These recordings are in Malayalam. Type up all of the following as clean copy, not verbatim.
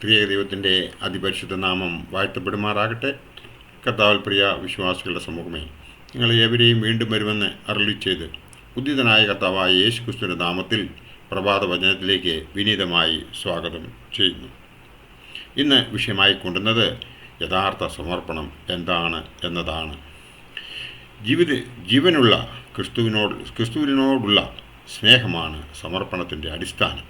ത്രിയേക ദൈവത്തിൻ്റെ അതിപരിശുദ്ധ നാമം വാഴ്ത്തപ്പെടുമാറാകട്ടെ. കർത്താവിൽ പ്രിയ വിശ്വാസികളുടെ സമൂഹമേ, നിങ്ങൾ ഏവരെയും വീണ്ടും വരുമെന്ന് അരുളി ചെയ്ത് ഉദ്ധിതനായ കർത്താവായ യേശു ക്രിസ്തുവിൻ്റെ നാമത്തിൽ പ്രഭാത വചനത്തിലേക്ക് വിനീതമായി സ്വാഗതം ചെയ്യുന്നു. ഇന്ന് വിഷയമായി കൊണ്ടുവന്നത് യഥാർത്ഥ സമർപ്പണം എന്താണ് എന്നതാണ്. ജീവനുള്ള ക്രിസ്തുവിനോടുള്ള സ്നേഹമാണ് സമർപ്പണത്തിൻ്റെ അടിസ്ഥാനം.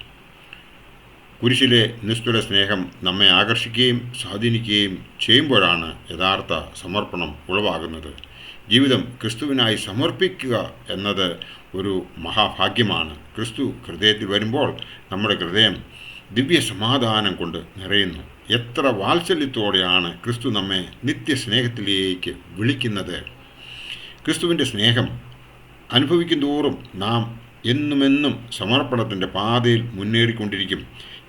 കുരിശിലെ നിസ്തുല സ്നേഹം നമ്മെ ആകർഷിക്കുകയും സ്വാധീനിക്കുകയും ചെയ്യുമ്പോഴാണ് യഥാർത്ഥ സമർപ്പണം ഉളവാകുന്നത്. ജീവിതം ക്രിസ്തുവിനായി സമർപ്പിക്കുക എന്നത് ഒരു മഹാഭാഗ്യമാണ്. ക്രിസ്തു ഹൃദയത്തിൽ വരുമ്പോൾ നമ്മുടെ ഹൃദയം ദിവ്യ സമാധാനം കൊണ്ട് നിറയുന്നു. എത്ര വാത്സല്യത്തോടെയാണ് ക്രിസ്തു നമ്മെ നിത്യസ്നേഹത്തിലേക്ക് വിളിക്കുന്നത്. ക്രിസ്തുവിൻ്റെ സ്നേഹം അനുഭവിക്കും തോറും നാം എന്നുമെന്നും സമർപ്പണത്തിൻ്റെ പാതയിൽ മുന്നേറിക്കൊണ്ടിരിക്കും.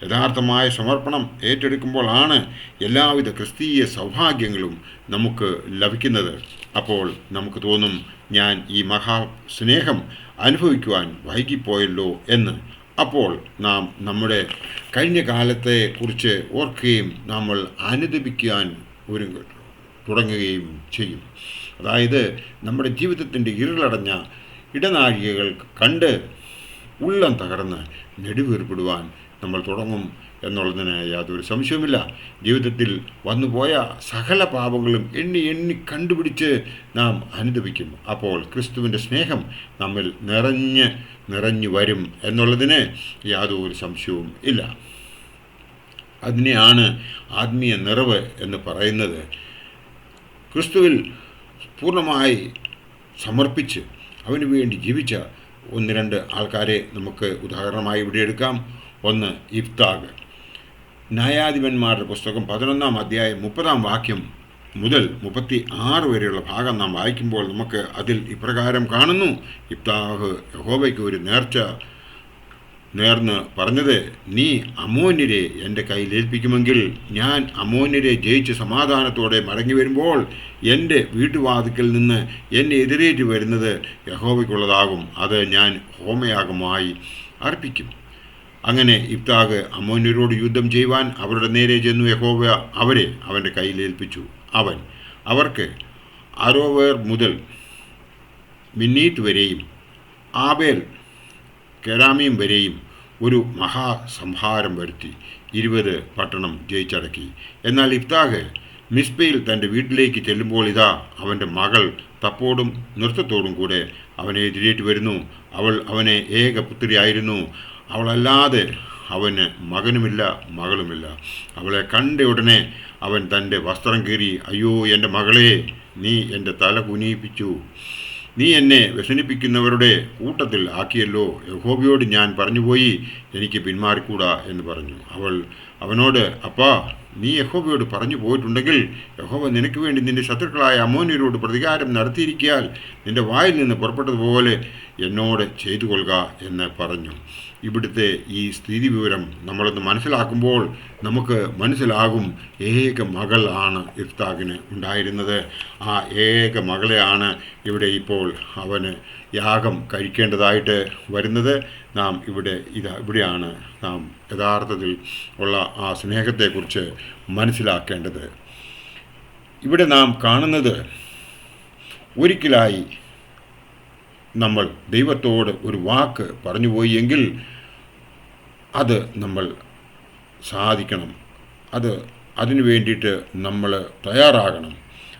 യഥാർത്ഥമായ സമർപ്പണം ഏറ്റെടുക്കുമ്പോഴാണ് എല്ലാവിധ ക്രിസ്തീയ സൗഭാഗ്യങ്ങളും നമുക്ക് ലഭിക്കുന്നത്. അപ്പോൾ നമുക്ക് തോന്നും, ഞാൻ ഈ മഹാസ്നേഹം അനുഭവിക്കുവാൻ വൈകിപ്പോയല്ലോ എന്ന്. അപ്പോൾ നാം നമ്മുടെ കഴിഞ്ഞ കാലത്തെക്കുറിച്ച് ഓർക്കുകയും നമ്മൾ അനുദപിക്കാൻ തുടങ്ങുകയും ചെയ്യും. അതായത് നമ്മുടെ ജീവിതത്തിൻ്റെ ഇരുളടഞ്ഞ ഇടനാഴികകൾ കണ്ട് ഉള്ളം തകർന്ന് നെടുവീർപ്പിടുവാൻ നമ്മൾ തുടങ്ങും എന്നുള്ളതിന് യാതൊരു സംശയവുമില്ല. ജീവിതത്തിൽ വന്നുപോയ സകല പാപങ്ങളും എണ്ണി കണ്ടുപിടിച്ച് നാം അനുദപിക്കും. അപ്പോൾ ക്രിസ്തുവിൻ്റെ സ്നേഹം നമ്മിൽ നിറഞ്ഞു വരും എന്നുള്ളതിന് യാതൊരു സംശയവും ഇല്ല. അതിനെയാണ് ആത്മീയ നിറവ് എന്ന് പറയുന്നത്. ക്രിസ്തുവിൽ പൂർണ്ണമായി സമർപ്പിച്ച് അവന് വേണ്ടി ജീവിച്ച ഒന്ന് രണ്ട് ആൾക്കാരെ നമുക്ക് ഉദാഹരണമായി ഇവിടെ എടുക്കാം. ഒന്ന് ഇഫ്താഗ്. ന്യായാധിപന്മാരുടെ പുസ്തകം 11-ാം അധ്യായം 30-ാം വാക്യം മുതൽ 36 വരെയുള്ള ഭാഗം നാം വായിക്കുമ്പോൾ നമുക്ക് അതിൽ ഇപ്രകാരം കാണുന്നു. ഇഫ്താഗ് യഹോവയ്ക്ക് ഒരു നേർന്ന് പറഞ്ഞത്, നീ അമ്മോന്യരെ എൻ്റെ കയ്യിൽ ഏൽപ്പിക്കുമെങ്കിൽ ഞാൻ അമ്മോന്യരെ ജയിച്ച് സമാധാനത്തോടെ മടങ്ങി വരുമ്പോൾ എൻ്റെ വീട്ടുവാതിക്കൽ നിന്ന് എന്നെ എതിരേറ്റ് വരുന്നത് യഹോവയ്ക്കുള്ളതാകും. അത് ഞാൻ ഹോമയാഗമായി അർപ്പിക്കും. അങ്ങനെ ഇഫ്താഗ് അമ്മോന്യരോട് യുദ്ധം ചെയ്യുവാൻ അവരുടെ നേരെ ചെന്നു. യഹോവ അവരെ അവൻ്റെ കയ്യിൽ ഏൽപ്പിച്ചു. അവൻ അവർക്ക് അരോവേർ മുതൽ മിന്നീറ്റ് വരെയും ആബേൽ കെരാമീം വരെയും ഒരു മഹാസംഹാരം വരുത്തി 20 പട്ടണം ജയിച്ചടക്കി. എന്നാൽ ഇഫ്താഗ് മിസ്പയിൽ തൻ്റെ വീട്ടിലേക്ക് ചെല്ലുമ്പോൾ ഇതാ അവൻ്റെ മകൾ തപ്പോടും നൃത്തത്തോടും കൂടെ അവനെ എതിരേറ്റ് വരുന്നു. അവൾ അവനെ ഏക പുത്രിയായിരുന്നു. അവളല്ലാതെ അവന് മകനുമില്ല മകളുമില്ല. അവളെ കണ്ട ഉടനെ അവൻ തൻ്റെ വസ്ത്രം കീറി, അയ്യോ എൻ്റെ മകളെ, നീ എൻ്റെ തല കുനിയിപ്പിച്ചു. നീ എന്നെ വ്യസനിപ്പിക്കുന്നവരുടെ കൂട്ടത്തിൽ ആക്കിയല്ലോ. യഹോവയോട് ഞാൻ പറഞ്ഞുപോയി, എനിക്ക് പിന്മാറിക്കൂടാ എന്ന് പറഞ്ഞു. അവൾ അവനോട്, അപ്പാ, നീ യഹോവയോട് പറഞ്ഞു പോയിട്ടുണ്ടെങ്കിൽ യഹോവ നിനക്ക് വേണ്ടി നിന്റെ ശത്രുക്കളായ അമ്മോന്യരോട് പ്രതികാരം നടത്തിയിരിക്കാൽ നിന്റെ വായിൽ നിന്ന് പുറപ്പെട്ടതുപോലെ എന്നോട് ചെയ്തു കൊള്ളുക എന്ന് പറഞ്ഞു. ഇവിടുത്തെ ഈ സ്ഥിതി വിവരം നമ്മളൊന്ന് മനസ്സിലാക്കുമ്പോൾ നമുക്ക് മനസ്സിലാകും, ഏക മകൾ ആണ് ഇഫ്താഗിന് ഉണ്ടായിരുന്നത്. ആ ഏക മകളെയാണ് ഇവിടെ ഇപ്പോൾ അവന് യാഗം കഴിക്കേണ്ടതായിട്ട് വരുന്നത്. നാം ഇവിടെയാണ് നാം യഥാർത്ഥത്തിൽ ഉള്ള ആ സ്നേഹത്തെക്കുറിച്ച് മനസ്സിലാക്കേണ്ടത്. ഇവിടെ നാം കാണുന്നത്, ഒരിക്കലായി നമ്മൾ ദൈവത്തോട് ഒരു വാക്ക് പറഞ്ഞുപോയി എങ്കിൽ അത് നമ്മൾ സാധിക്കണം. അതിനു വേണ്ടിയിട്ട് നമ്മൾ തയ്യാറാകണം.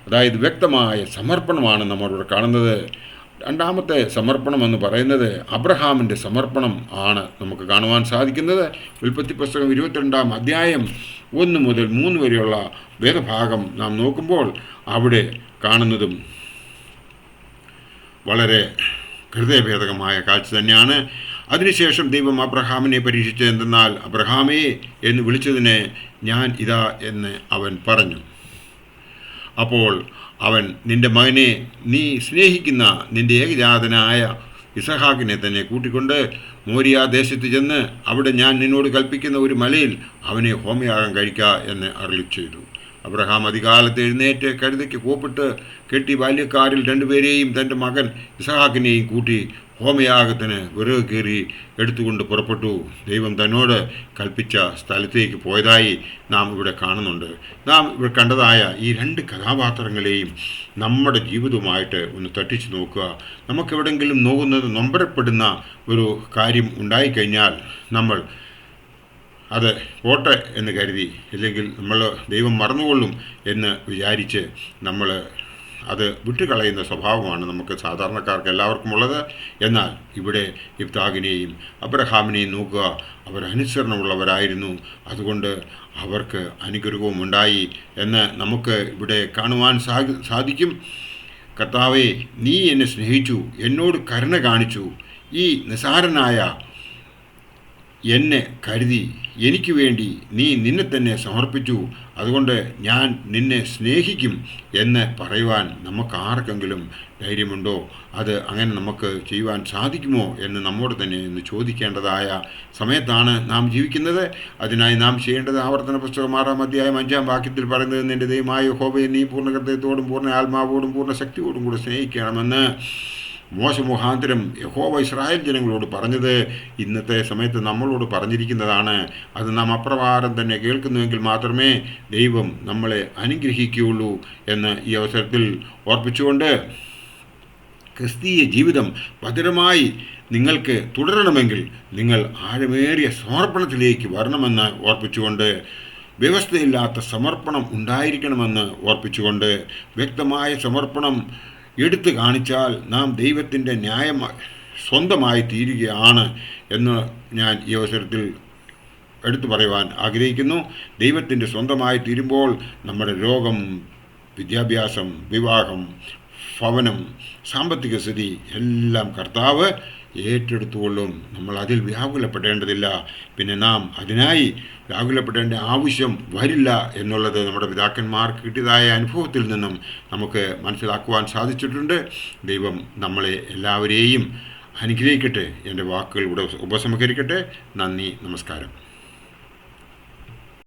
അതായത് വ്യക്തമായ സമർപ്പണമാണ് നമ്മളിവിടെ കാണുന്നത്. രണ്ടാമത്തെ സമർപ്പണം എന്ന് പറയുന്നത് അബ്രഹാമിൻ്റെ സമർപ്പണം ആണ് നമുക്ക് കാണുവാൻ സാധിക്കുന്നത്. ഉൽപ്പത്തി പുസ്തകം 22-ാം അധ്യായം 1 മുതൽ 3 വരെയുള്ള വേദഭാഗം നാം നോക്കുമ്പോൾ അവിടെ കാണുന്നതും വളരെ ഹൃദയഭേദകമായ കാഴ്ച തന്നെയാണ്. അതിനുശേഷം ദൈവം അബ്രഹാമിനെ പരീക്ഷിച്ചത് എന്തെന്നാൽ, അബ്രഹാമേ എന്ന് വിളിച്ചതിന് ഞാൻ ഇതാ എന്ന് അവൻ പറഞ്ഞു. അപ്പോൾ അവൻ, നിന്റെ മകനെ, നീ സ്നേഹിക്കുന്ന നിന്റെ ഏകജാതനായ ഇസഹാക്കിനെ തന്നെ കൂട്ടിക്കൊണ്ട് മോരിയ ദേശത്ത് ചെന്ന് അവിടെ ഞാൻ നിന്നോട് കൽപ്പിക്കുന്ന ഒരു മലയിൽ അവനെ ഹോമയാഗം കഴിക്കുക എന്ന് അരുളി ചെയ്തു. അബ്രഹാം അതികാലത്ത് എഴുന്നേറ്റ് കഴുതയ്ക്ക് കോപ്പിട്ട് കെട്ടി ബാല്യക്കാരിൽ 2 പേരെയും തൻ്റെ മകൻ ഇസഹാക്കിനെയും കൂട്ടി ഹോമയാഗത്തിന് വിറക് കീറി എടുത്തുകൊണ്ട് പുറപ്പെട്ടു. ദൈവം തന്നോട് കൽപ്പിച്ച സ്ഥലത്തേക്ക് പോയതായി നാം ഇവിടെ കാണുന്നുണ്ട്. നാം ഇവിടെ കണ്ടതായ ഈ രണ്ട് കഥാപാത്രങ്ങളെയും നമ്മുടെ ജീവിതവുമായിട്ട് ഒന്ന് തട്ടിച്ചു നോക്കുക. നമുക്കെവിടെയെങ്കിലും നൊമ്പരപ്പെടുന്ന ഒരു കാര്യം ഉണ്ടായിക്കഴിഞ്ഞാൽ നമ്മൾ അത് പോട്ടെ എന്ന് കരുതി, ഇല്ലെങ്കിൽ നമ്മൾ ദൈവം മറന്നുകൊള്ളും എന്ന് വിചാരിച്ച് നമ്മൾ അത് വിട്ടുകളയുന്ന സ്വഭാവമാണ് നമുക്ക് സാധാരണക്കാർക്ക് എല്ലാവർക്കും ഉള്ളത്. എന്നാൽ ഇവിടെ ഇബ്താഖിനെയും അബ്രഹാമിനെയും നോക്കുക, അവർ അനുസരണമുള്ളവരായിരുന്നു. അതുകൊണ്ട് അവർക്ക് അനുഗ്രഹവും ഉണ്ടായി എന്ന് നമുക്ക് ഇവിടെ കാണുവാൻ സാധിക്കും. കർത്താവേ, നീ എന്നെ സ്നേഹിച്ചു, എന്നോട് കരുണ കാണിച്ചു, ഈ നിസാരനായ എന്നെ കരുതി എനിക്ക് വേണ്ടി നീ നിന്നെ തന്നെ സമർപ്പിച്ചു, അതുകൊണ്ട് ഞാൻ നിന്നെ സ്നേഹിക്കും എന്ന് പറയുവാൻ നമുക്ക് ആർക്കെങ്കിലും ധൈര്യമുണ്ടോ? അത് അങ്ങനെ നമുക്ക് ചെയ്യുവാൻ സാധിക്കുമോ എന്ന് നമ്മോട് തന്നെ ഒന്ന് ചോദിക്കേണ്ടതായ സമയത്താണ് നാം ജീവിക്കുന്നത്. അതിനായി നാം ചെയ്യേണ്ടത് ആവർത്തന പുസ്തകം 6-ാം അധ്യായം 5-ാം വാക്യത്തിൽ പറയുന്നത്, നിന്റെ ദൈവമായ യഹോവയെ നീ പൂർണ്ണ ഹൃദയത്തോടും പൂർണ്ണ ആത്മാവോടും പൂർണ്ണ ശക്തിയോടും കൂടെ സ്നേഹിക്കണമെന്ന് മോശ മുഖാന്തരം യഹോവ ഇസ്രായേൽ ജനങ്ങളോട് പറഞ്ഞത് ഇന്നത്തെ സമയത്ത് നമ്മളോട് പറഞ്ഞിരിക്കുന്നതാണ്. അത് നാം അപ്രകാരം തന്നെ കേൾക്കുന്നുവെങ്കിൽ മാത്രമേ ദൈവം നമ്മളെ അനുഗ്രഹിക്കുകയുള്ളൂ എന്ന് ഈ അവസരത്തിൽ ഓർപ്പിച്ചുകൊണ്ട്, ക്രിസ്തീയ ജീവിതം ഭദ്രമായി നിങ്ങൾക്ക് തുടരണമെങ്കിൽ നിങ്ങൾ ആഴമേറിയ സമർപ്പണത്തിലേക്ക് വരണമെന്ന് ഓർപ്പിച്ചുകൊണ്ട്, വ്യവസ്ഥയില്ലാത്ത സമർപ്പണം ഉണ്ടായിരിക്കണമെന്ന് ഓർപ്പിച്ചുകൊണ്ട്, വ്യക്തമായ സമർപ്പണം എടുത്തു കാണിച്ചാൽ നാം ദൈവത്തിൻ്റെ ന്യായമായി സ്വന്തമായി തീരുകയാണ് എന്ന് ഞാൻ ഈ അവസരത്തിൽ എടുത്തു പറയുവാൻ ആഗ്രഹിക്കുന്നു. ദൈവത്തിൻ്റെ സ്വന്തമായി തീരുമ്പോൾ നമ്മുടെ രോഗം, വിദ്യാഭ്യാസം, വിവാഹം, ഭവനം, സാമ്പത്തിക സ്ഥിതി എല്ലാം കർത്താവ് ഏറ്റെടുത്തുകൊള്ളും. നമ്മൾ അതിൽ വ്യാകുലപ്പെടേണ്ടതില്ല. പിന്നെ നാം അതിനായി വ്യാകുലപ്പെടേണ്ട ആവശ്യം വരില്ല എന്നുള്ളത് നമ്മുടെ പിതാക്കന്മാർക്ക് കിട്ടിയതായ അനുഭവത്തിൽ നിന്നും നമുക്ക് മനസ്സിലാക്കുവാൻ സാധിച്ചിട്ടുണ്ട്. ദൈവം നമ്മളെ എല്ലാവരെയും അനുഗ്രഹിക്കട്ടെ. എൻ്റെ വാക്കുകൾ ഇവിടെ ഉപസംഹരിക്കട്ടെ. നന്ദി, നമസ്കാരം.